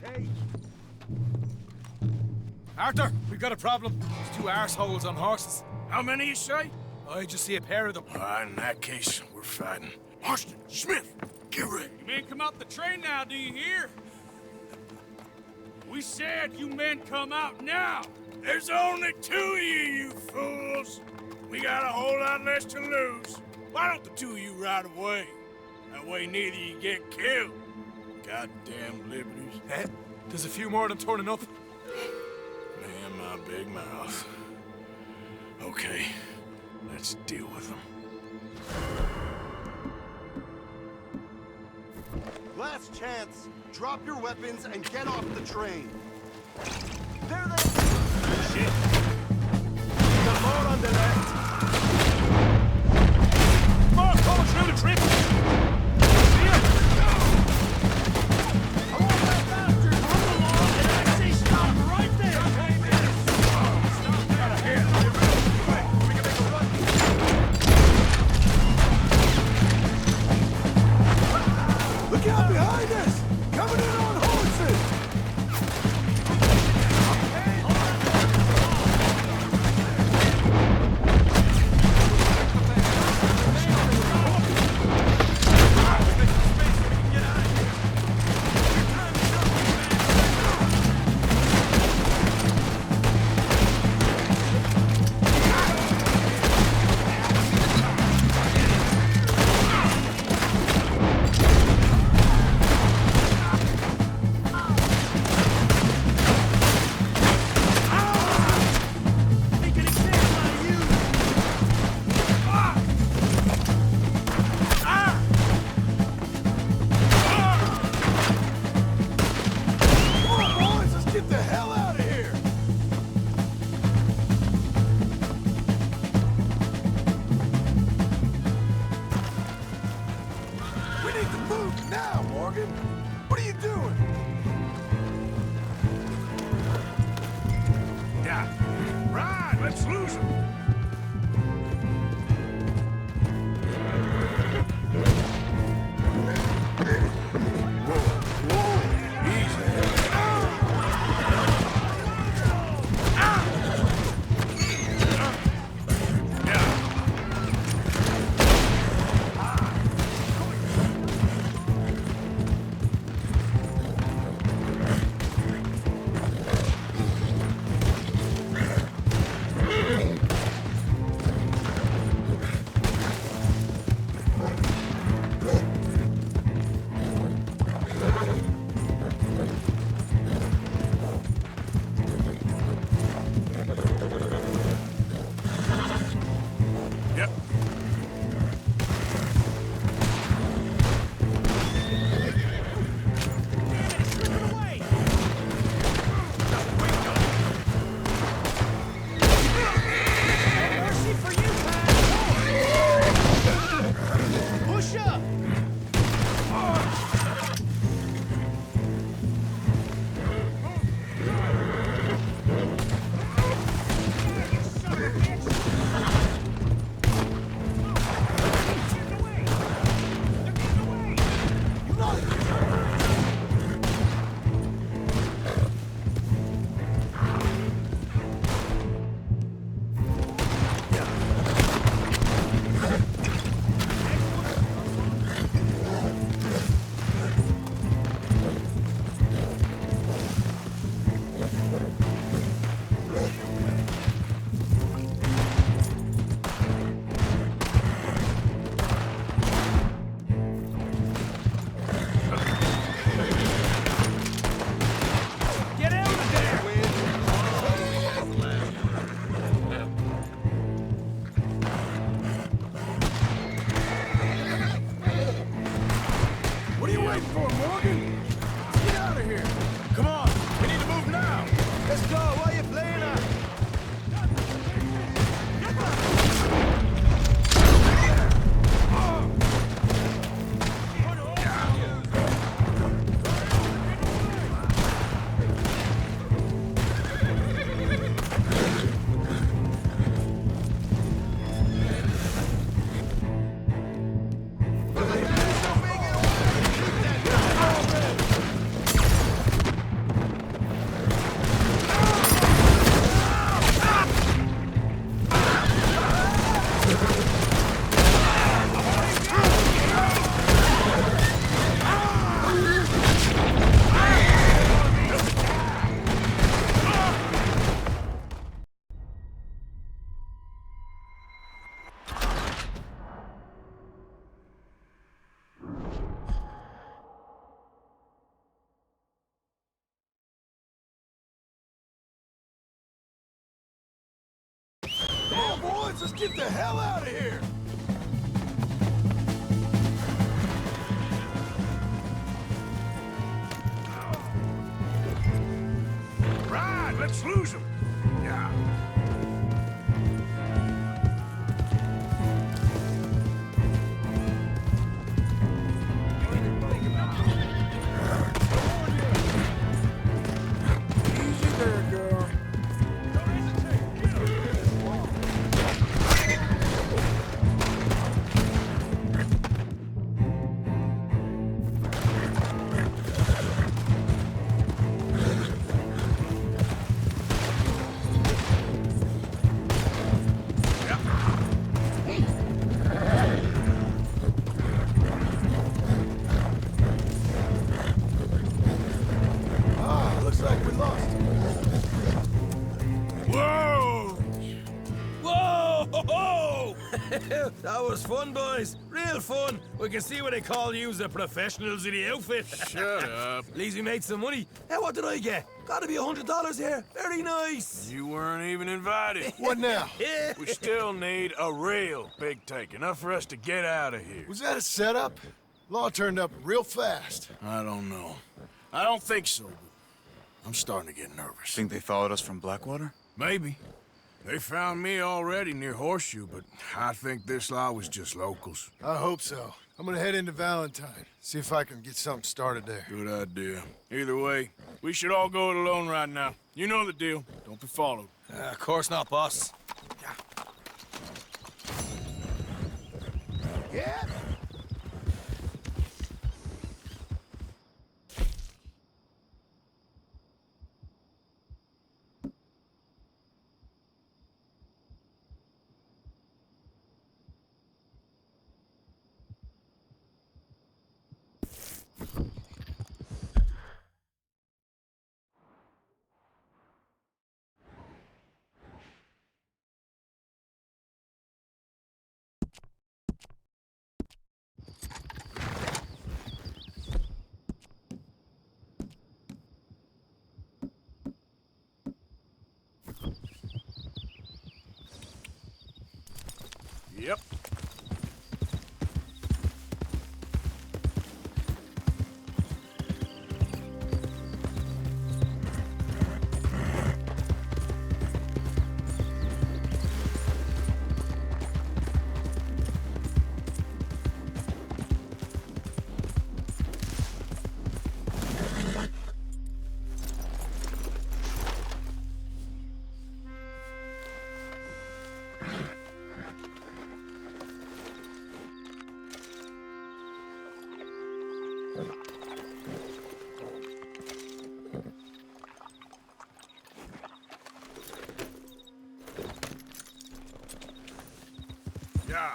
Hey! Arthur, we've got a problem. There's two arseholes on horses. How many you say? I just see a pair of them. In that case, we're fighting. Marston, Smith, get ready. You men come out the train now, do you hear? We said you men come out now. There's only two of you fools. We got a whole lot less to lose. Why don't the two of you ride away? That way neither of you get killed. Goddamn liberties. Eh? There's a few more of them turning up. Man, my big mouth. Okay, let's deal with them. Last chance! Drop your weapons and get off the train! There they... Shit! The more on the left! More coming through the trip. Look out behind us! Coming in on horses! Let's lose him. Let's get the hell out of here! Right, let's lose him. Yeah. Easy there, girl. Ah, looks like we lost him. Whoa! Whoa! That was fun, boys. Real fun. We can see what they call you the professionals in the outfit. Shut up. At least we made some money. Hey, what did I get? Gotta be $100 here. Very nice. You weren't even invited. What now? Yeah. We still need a real big take, enough for us to get out of here. Was that a setup? Law turned up real fast. I don't know. I don't think so, but I'm starting to get nervous. Think they followed us from Blackwater? Maybe. They found me already near Horseshoe, but I think this lot was just locals. I hope so. I'm gonna head into Valentine, see if I can get something started there. Good idea. Either way, we should all go it alone right now. You know the deal. Don't be followed. Of course not, boss. Yeah? Yep. Yeah.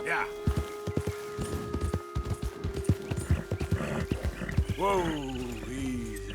Yeah. Whoa, easy.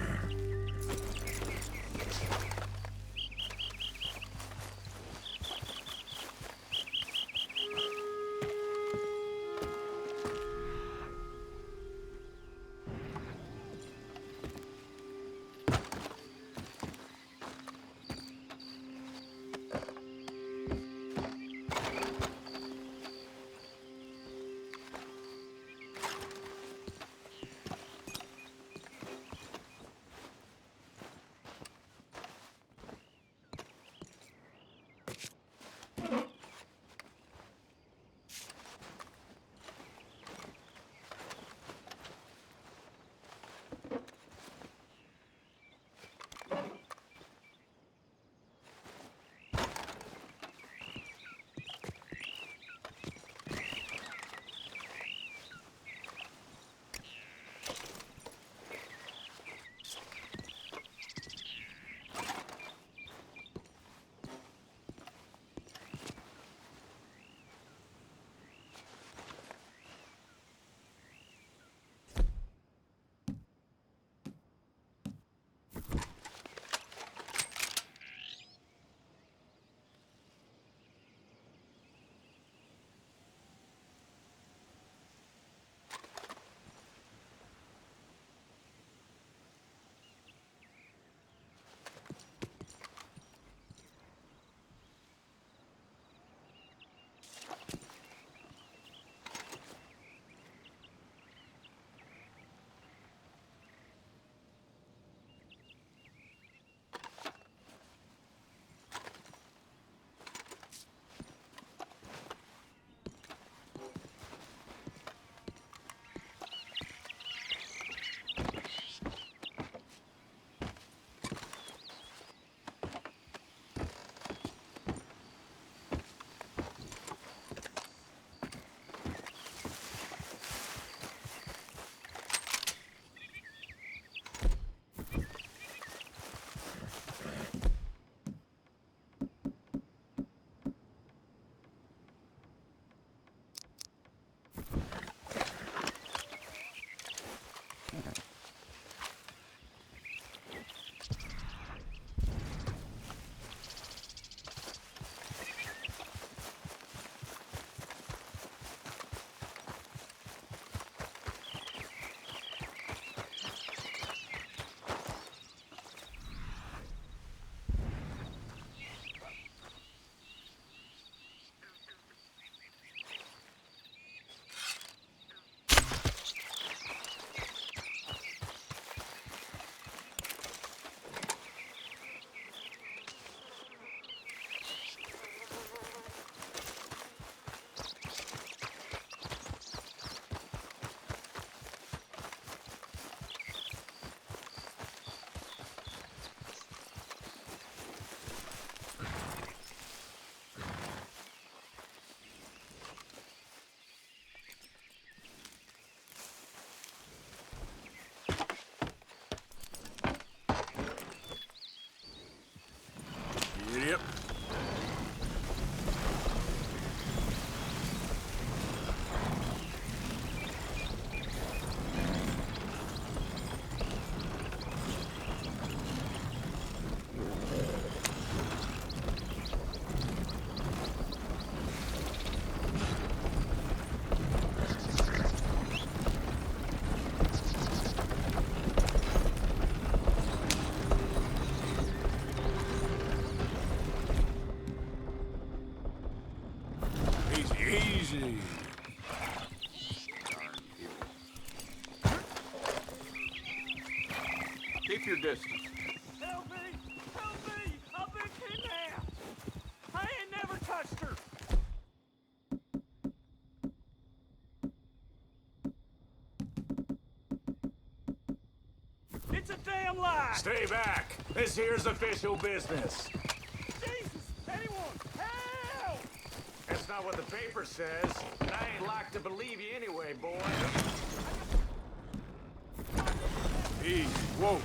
Easy. Keep your distance. Help me! Help me! I've been kidnapped! I ain't never touched her! It's a damn lie! Stay back. This here's official business. Jesus! Anyone! Help! That's not what the paper says. And I ain't like to believe you anyway, boy. Easy. Whoa.